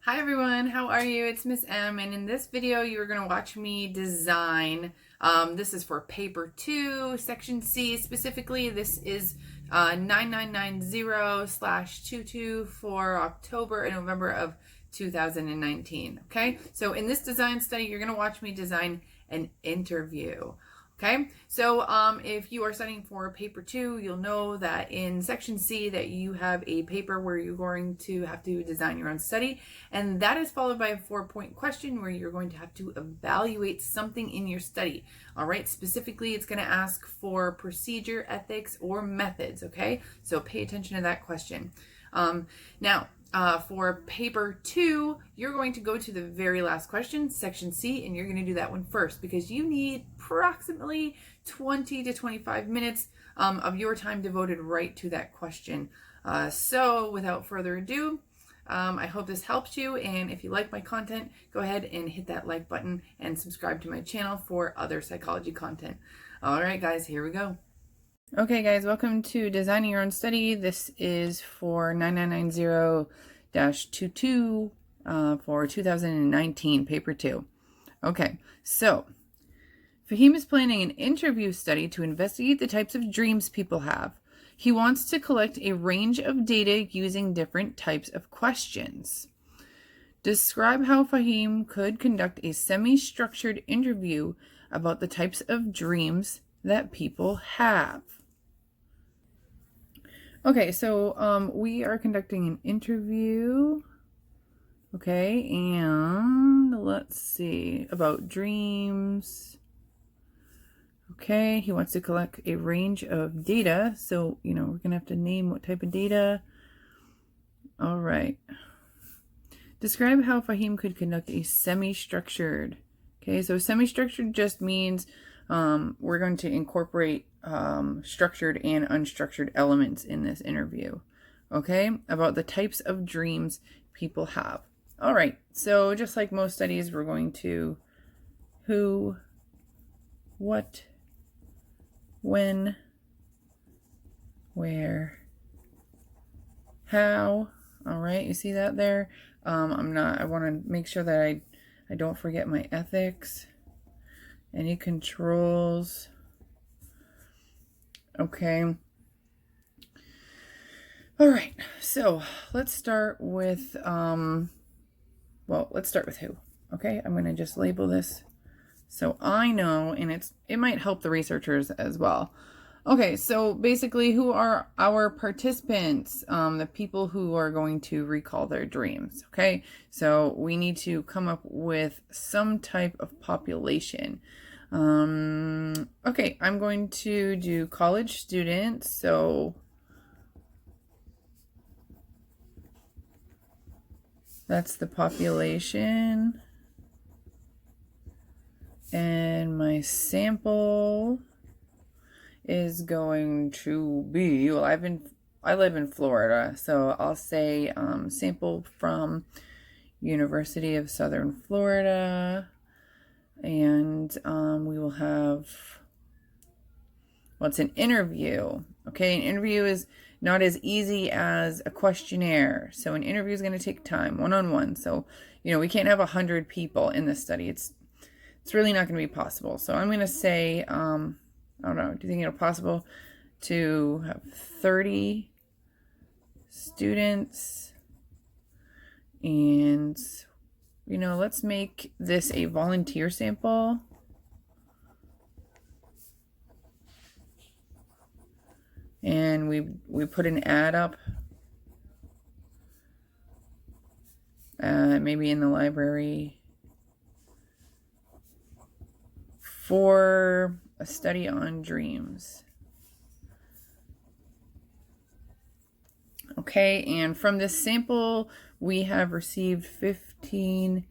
Hi everyone, how are you? It's Miss M, and in this video you're going to watch me design. This is for paper 2, section C specifically. This is 9990/22 for October and November of 2019. Okay, so in this design study you're going to watch me design an interview. Okay, so if you are studying for paper 2, you'll know that in section C that you have a paper where you're going to have to design your own study, and that is followed by a 4-point question where you're going to have to evaluate something in your study. All right, specifically it's going to ask for procedure, ethics, or methods. Okay, so pay attention to that question. Now, for paper 2, you're going to go to the very last question, section C, and you're going to do that one first because you need approximately 20 to 25 minutes of your time devoted right to that question. So without further ado, I hope this helps you, and if you like my content, go ahead and hit that like button and subscribe to my channel for other psychology content. All right, guys, here we go. Okay guys, welcome to Designing Your Own Study. This is for 9990-22 for 2019, paper 2. Okay, so Fahim is planning an interview study to investigate the types of dreams people have. He wants to collect a range of data using different types of questions. Describe how Fahim could conduct a semi-structured interview about the types of dreams that people have. Okay, so we are conducting an interview. Okay, and let's see, about dreams. Okay, he wants to collect a range of data. So, we're going to have to name what type of data. All right. Describe how Fahim could conduct a semi-structured. Okay, so semi-structured just means we're going to incorporate structured and unstructured elements in this interview, okay, about the types of dreams people have. All right, so just like most studies, we're going to who, what, when, where, how. All right, you see that there? I want to make sure that I don't forget my ethics, any controls. Okay. All right. So let's start with, let's start with who. Okay. I'm going to just label this so I know, and it might help the researchers as well. Okay. So basically, who are our participants? The people who are going to recall their dreams. Okay. So we need to come up with some type of population. Okay, I'm going to do college students, so that's the population, and my sample is going to be, well, I live in Florida, so I'll say sample from University of Southern Florida. And we will have, it's an interview. Okay, an interview is not as easy as a questionnaire. So an interview is going to take time, one-on-one. So, we can't have 100 people in this study. It's really not going to be possible. So I'm going to say, I don't know, do you think it's possible to have 30 students? And let's make this a volunteer sample. And we put an ad up, maybe in the library, for a study on dreams. Okay, and from this sample, we have received 15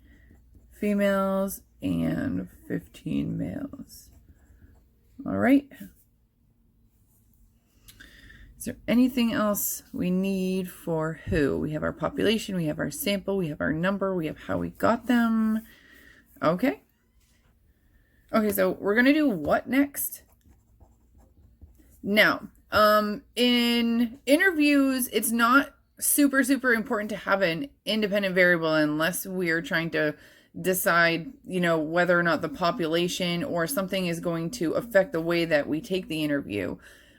females and 15 males. All right. Is there anything else we need for who? We have our population, we have our sample, we have our number, we have how we got them. Okay. Okay, so we're going to do what next? Now, in interviews, it's not super, super important to have an independent variable unless we are trying to decide, whether or not the population or something is going to affect the way that we take the interview.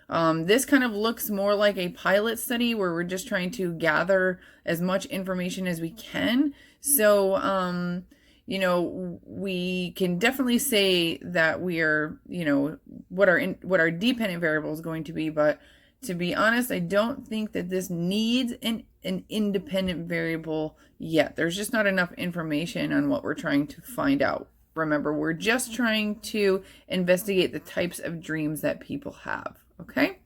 This kind of looks more like a pilot study where we're just trying to gather as much information as we can. So, we can definitely say that we are, what our dependent variable is going to be, but to be honest, I don't think that this needs an independent variable yet. There's just not enough information on what we're trying to find out. Remember, we're just trying to investigate the types of dreams that people have, okay?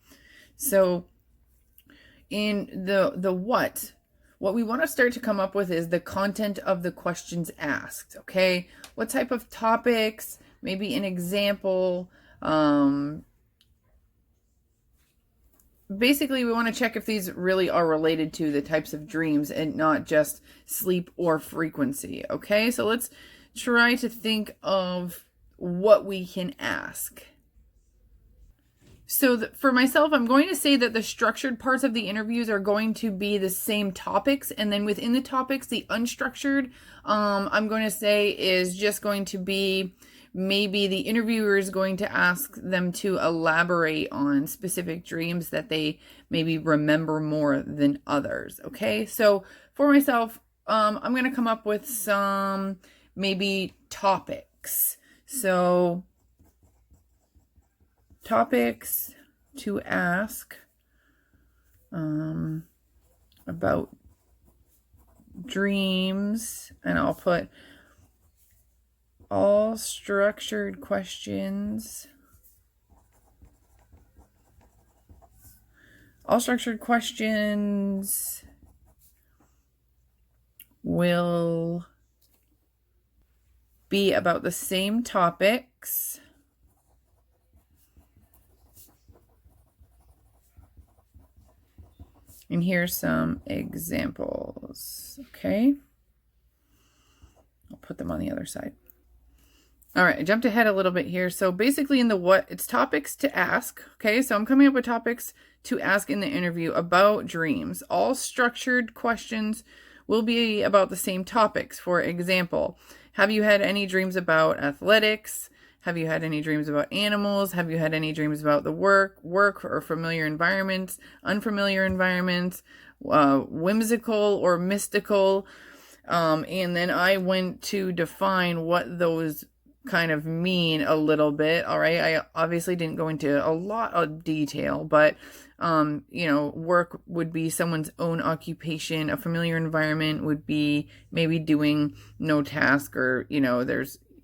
So in the what we want to start to come up with is the content of the questions asked, okay? What type of topics, maybe an example. Basically, we want to check if these really are related to the types of dreams and not just sleep or frequency, okay? So let's try to think of what we can ask. So for myself, I'm going to say that the structured parts of the interviews are going to be the same topics. And then within the topics, the unstructured, I'm going to say is just going to be maybe the interviewer is going to ask them to elaborate on specific dreams that they maybe remember more than others. Okay, so for myself, I'm going to come up with some maybe topics. So topics to ask about dreams, and I'll put all structured questions. All structured questions will be about the same topics. And here's some examples, okay? I'll put them on the other side. All right, I jumped ahead a little bit here. So basically in the what, it's topics to ask, okay? So I'm coming up with topics to ask in the interview about dreams. All structured questions will be about the same topics. For example, have you had any dreams about athletics? Have you had any dreams about animals? Have you had any dreams about the work or familiar environments, unfamiliar environments, whimsical or mystical? And then I went to define what those kind of mean a little bit. All right. I obviously didn't go into a lot of detail, but, work would be someone's own occupation. A familiar environment would be maybe doing no task or,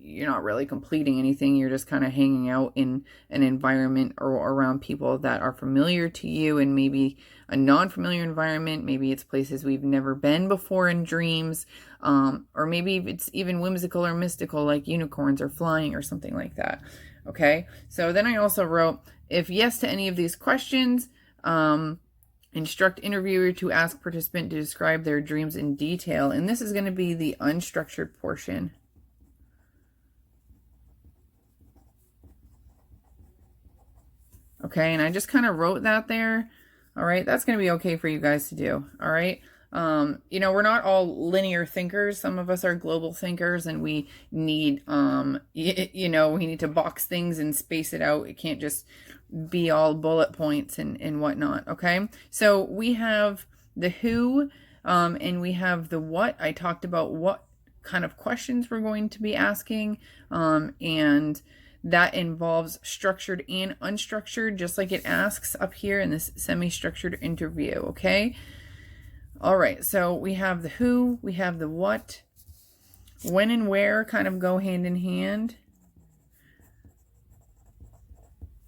you're not really completing anything. You're just kind of hanging out in an environment or around people that are familiar to you, and maybe a non-familiar environment. Maybe it's places we've never been before in dreams, or maybe it's even whimsical or mystical, like unicorns or flying or something like that. Okay. So then I also wrote, if yes to any of these questions, instruct interviewer to ask participant to describe their dreams in detail. And this is going to be the unstructured portion. Okay, and I just kind of wrote that there. All right, that's going to be okay for you guys to do. All right. We're not all linear thinkers. Some of us are global thinkers, and we need, we need to box things and space it out. It can't just be all bullet points and whatnot. Okay. So we have the who, and we have the what. I talked about what kind of questions we're going to be asking, and that involves structured and unstructured, just like it asks up here in this semi-structured interview, okay? All right, so we have the who, we have the what. When and where kind of go hand in hand.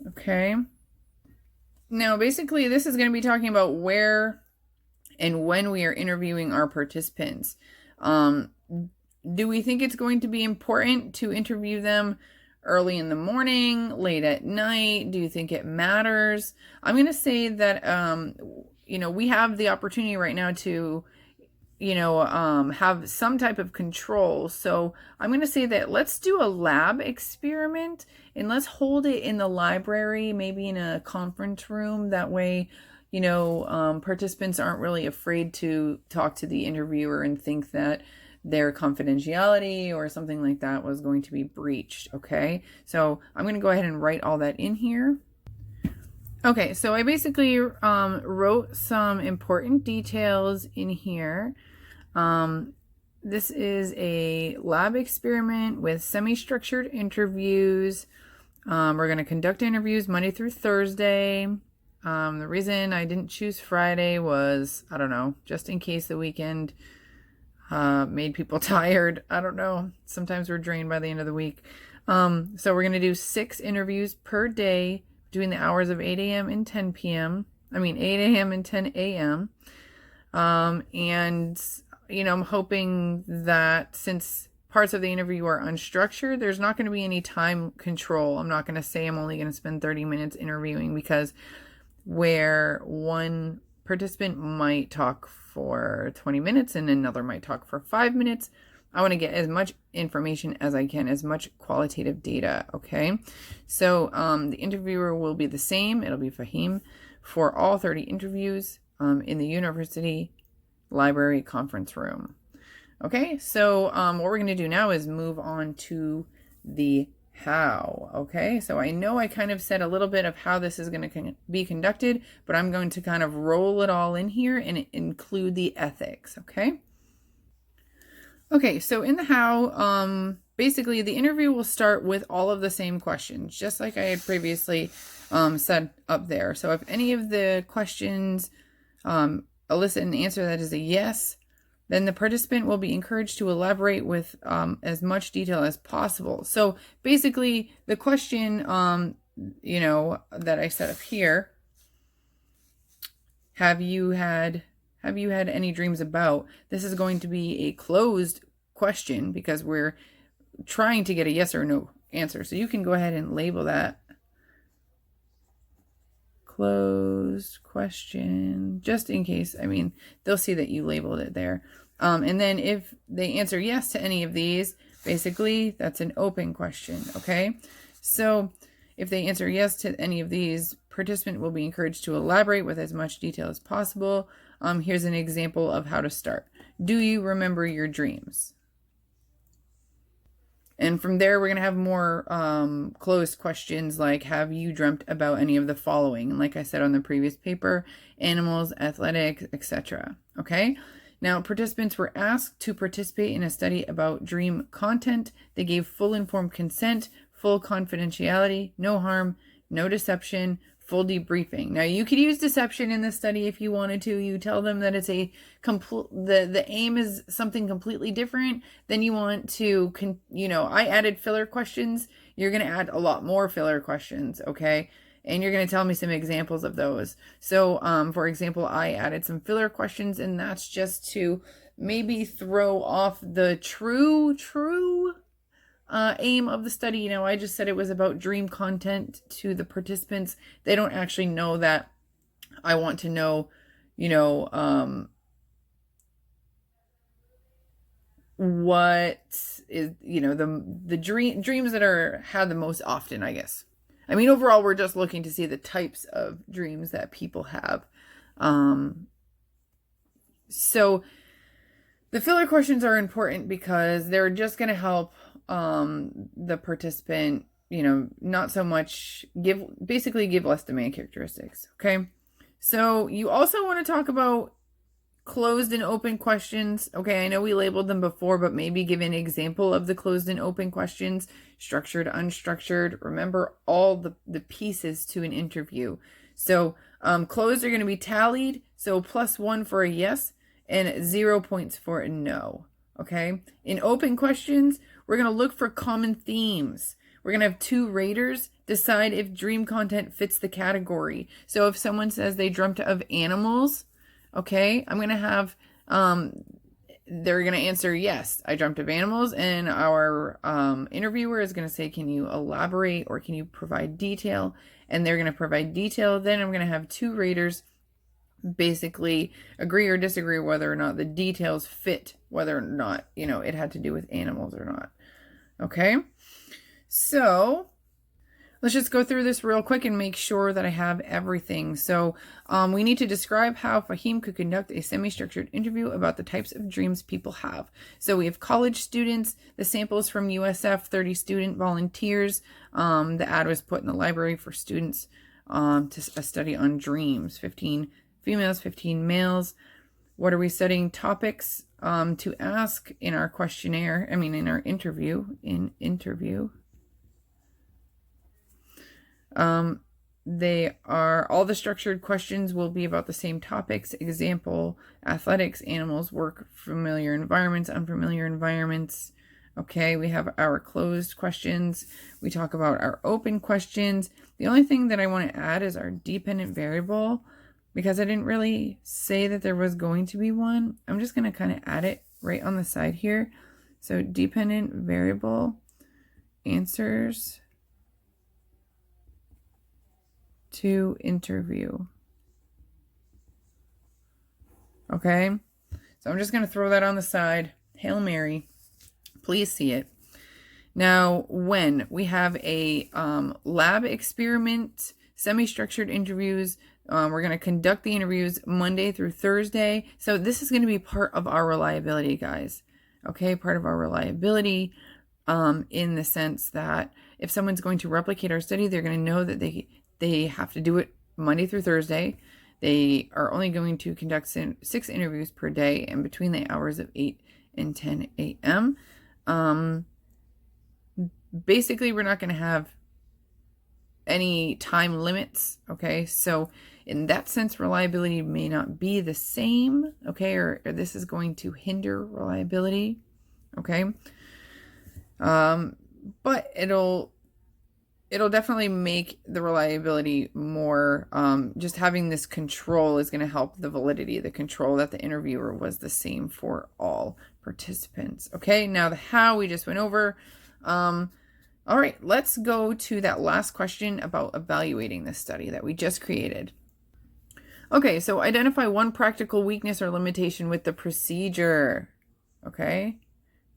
Okay. Now, basically, this is going to be talking about where and when we are interviewing our participants. Do we think it's going to be important to interview them early in the morning, late at night? Do you think it matters? I'm going to say that, we have the opportunity right now to, have some type of control. So I'm going to say that let's do a lab experiment and let's hold it in the library, maybe in a conference room. That way, participants aren't really afraid to talk to the interviewer and think that their confidentiality or something like that was going to be breached. Okay, so I'm going to go ahead and write all that in here. Okay, so I basically wrote some important details in here. This is a lab experiment with semi-structured interviews. We're going to conduct interviews Monday through Thursday. The reason I didn't choose Friday was, I don't know, just in case the weekend made people tired. I don't know. Sometimes we're drained by the end of the week. So we're going to do 6 interviews per day between the hours of 8 a.m. and 10 p.m. 8 a.m. and 10 a.m. And, I'm hoping that since parts of the interview are unstructured, there's not going to be any time control. I'm not going to say I'm only going to spend 30 minutes interviewing, because where one participant might talk for 20 minutes and another might talk for 5 minutes, I want to get as much information as I can, as much qualitative data, okay? So the interviewer will be the same. It'll be Fahim for all 30 interviews in the university library conference room. Okay, so what we're going to do now is move on to the how. Okay, so I know I kind of said a little bit of how this is going to be conducted, but I'm going to kind of roll it all in here and include the ethics. Okay, so in the how, basically the interview will start with all of the same questions, just like I had previously said up there. So if any of the questions elicit an answer that is a yes, then the participant will be encouraged to elaborate with as much detail as possible. So basically the question, that I set up here, have you had any dreams about? This is going to be a closed question because we're trying to get a yes or no answer. So you can go ahead and label that closed question, just in case. They'll see that you labeled it there. And then if they answer yes to any of these, basically that's an open question. Okay, so if they answer yes to any of these, participant will be encouraged to elaborate with as much detail as possible. Here's an example of how to start. Do you remember your dreams? And from there, we're going to have more closed questions like, have you dreamt about any of the following? And like I said on the previous paper, animals, athletics, etc. Okay. Now, participants were asked to participate in a study about dream content. They gave full informed consent, full confidentiality, no harm, no deception, full debriefing. Now, you could use deception in this study if you wanted to. You tell them that it's the aim is something completely different. Then you want to, I added filler questions. You're going to add a lot more filler questions, okay? And you're going to tell me some examples of those. So, for example, I added some filler questions, and that's just to maybe throw off the true aim of the study. I just said it was about dream content to the participants. They don't actually know that I want to know, what is, the dreams that are had the most often, I guess. Overall, we're just looking to see the types of dreams that people have. So the filler questions are important because they're just going to help the participant, not so much give less demand characteristics. Okay. So you also want to talk about closed and open questions. Okay. I know we labeled them before, but maybe give an example of the closed and open questions, structured, unstructured. Remember all the pieces to an interview. So, closed are going to be tallied. So +1 for a yes and 0 points for a no. Okay. In open questions, we're going to look for common themes. We're going to have 2 raters decide if dream content fits the category. So if someone says they dreamt of animals, okay, I'm going to have, they're going to answer yes, I dreamt of animals. And our interviewer is going to say, can you elaborate or can you provide detail? And they're going to provide detail. Then I'm going to have 2 raters basically agree or disagree whether or not the details fit, whether or not, it had to do with animals or not. Okay. So Let's just go through this real quick and make sure that I have everything. So we need to describe how Fahim could conduct a semi-structured interview about the types of dreams people have. So we have college students. The sample is from USF, 30 student volunteers. The ad was put in the library for students to a study on dreams. 15 females, 15 males. What are we studying? Topics to ask in our questionnaire, in our interview. They are, all the structured questions will be about the same topics. Example, athletics, animals, work, familiar environments, unfamiliar environments. Okay, we have our closed questions. We talk about our open questions. The only thing that I want to add is our dependent variable, because I didn't really say that there was going to be one. I'm just going to kind of add it right on the side here. So dependent variable answers to interview. Okay, so I'm just going to throw that on the side. Hail Mary, please see it. Now, when we have a lab experiment, semi-structured interviews, we're going to conduct the interviews Monday through Thursday. So this is going to be part of our reliability, guys. Okay, part of our reliability in the sense that if someone's going to replicate our study, they're going to know that they have to do it Monday through Thursday. They are only going to conduct 6 interviews per day and between the hours of 8 and 10 a.m. Basically, we're not going to have any time limits. Okay, so in that sense, reliability may not be the same. Okay, or this is going to hinder reliability. Okay, but it'll definitely make the reliability more, just having this control is going to help the validity, the control that the interviewer was the same for all participants. Okay, now the how we just went over. All right, let's go to that last question about evaluating this study that we just created. Okay, so identify one practical weakness or limitation with the procedure. Okay,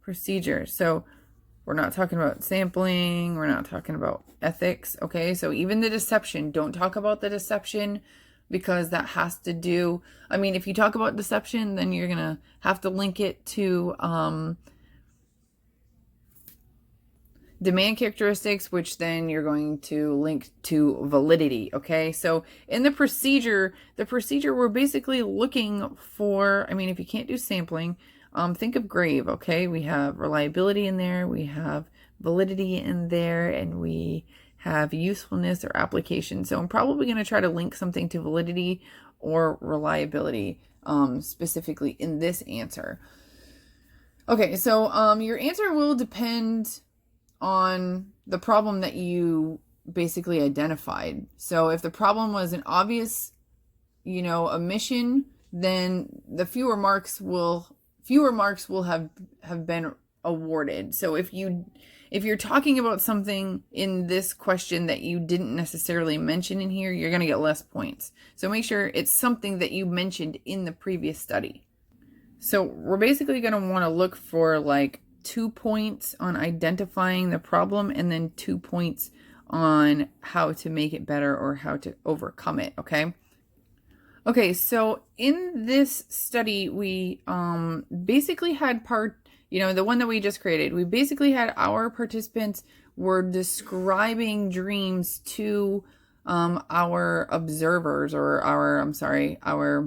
procedure. So we're not talking about sampling. We're not talking about ethics. Okay, so even the deception, don't talk about the deception because that has to do, if you talk about deception, then you're going to have to link it to demand characteristics, which then you're going to link to validity. Okay, so in the procedure, we're basically looking for, if you can't do sampling, think of grave. Okay, we have reliability in there, we have validity in there, and we have usefulness or application. So I'm probably going to try to link something to validity or reliability, specifically in this answer. Okay, so your answer will depend on the problem that you basically identified. So if the problem was an obvious, omission, then the fewer marks will have been awarded. So if you're talking about something in this question that you didn't necessarily mention in here, you're going to get less points. So make sure it's something that you mentioned in the previous study. So we're basically going to want to look for like 2 points on identifying the problem and then 2 points on how to make it better or how to overcome it. Okay, so in this study, we basically had the one that we just created, we basically had our participants were describing dreams to our observers or our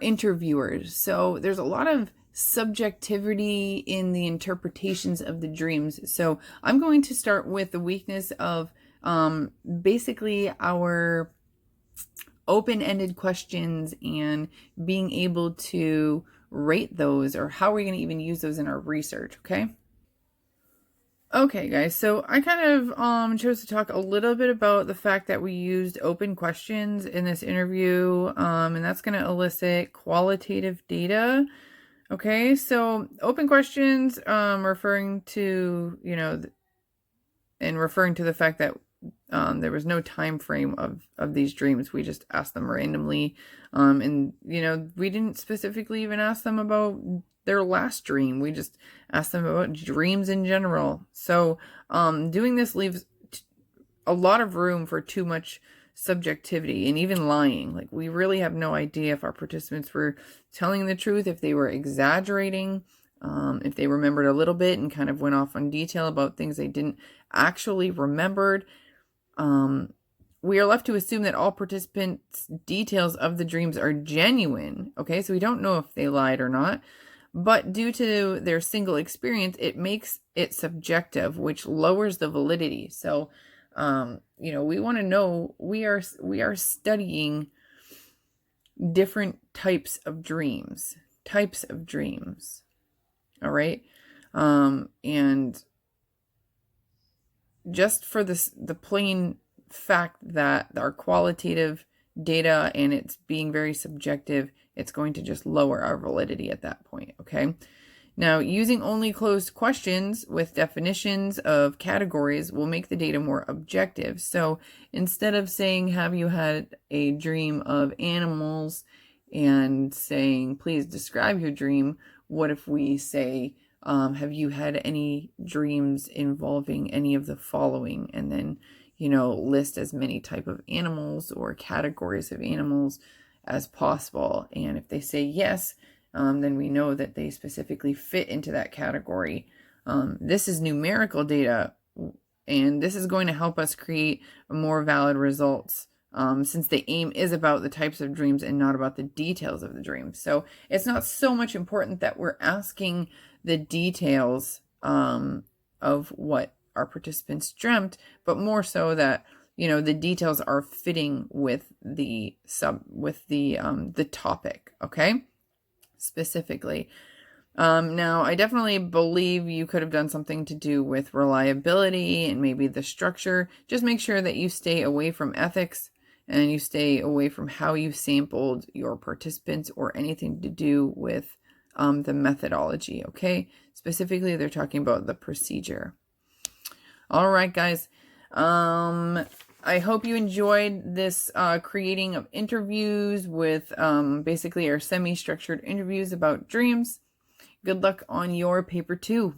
interviewers. So there's a lot of subjectivity in the interpretations of the dreams. So I'm going to start with the weakness of basically our open-ended questions and being able to rate those, or how we're going to even use those in our research. Okay guys, so I kind of chose to talk a little bit about the fact that we used open questions in this interview, and that's going to elicit qualitative data. Okay, so open questions, referring to, referring to the fact that there was no time frame of these dreams. We just asked them randomly, and we didn't specifically even ask them about their last dream. We just asked them about dreams in general. So doing this leaves a lot of room for too much subjectivity and even lying. Like, we really have no idea if our participants were telling the truth, if they were exaggerating, if they remembered a little bit and kind of went off on detail about things they didn't actually remembered. We are left to assume that all participants' details of the dreams are genuine. Okay, so we don't know if they lied or not. But due to their single experience, it makes it subjective, which lowers the validity. So, you know, we want to know, we are studying different types of dreams. All right. And just for the plain fact that our qualitative data and it's being very subjective, it's going to just lower our validity at that point. Okay. Now, using only closed questions with definitions of categories will make the data more objective. So instead of saying, have you had a dream of animals, and saying, please describe your dream, what if we say, have you had any dreams involving any of the following? And then, you know, list as many type of animals or categories of animals as possible. And if they say yes, then we know that they specifically fit into that category. This is numerical data, and this is going to help us create more valid results, since the aim is about the types of dreams and not about the details of the dreams. So it's not so much important that we're asking the details of what our participants dreamt, but more so that, you know, the details are fitting with the topic, okay? Specifically. Now, I definitely believe you could have done something to do with reliability and maybe the structure. Just make sure that you stay away from ethics and you stay away from how you sampled your participants or anything to do with the methodology, okay? Specifically, they're talking about the procedure. All right, guys. I hope you enjoyed this creating of interviews with basically our semi-structured interviews about dreams. Good luck on your paper 2.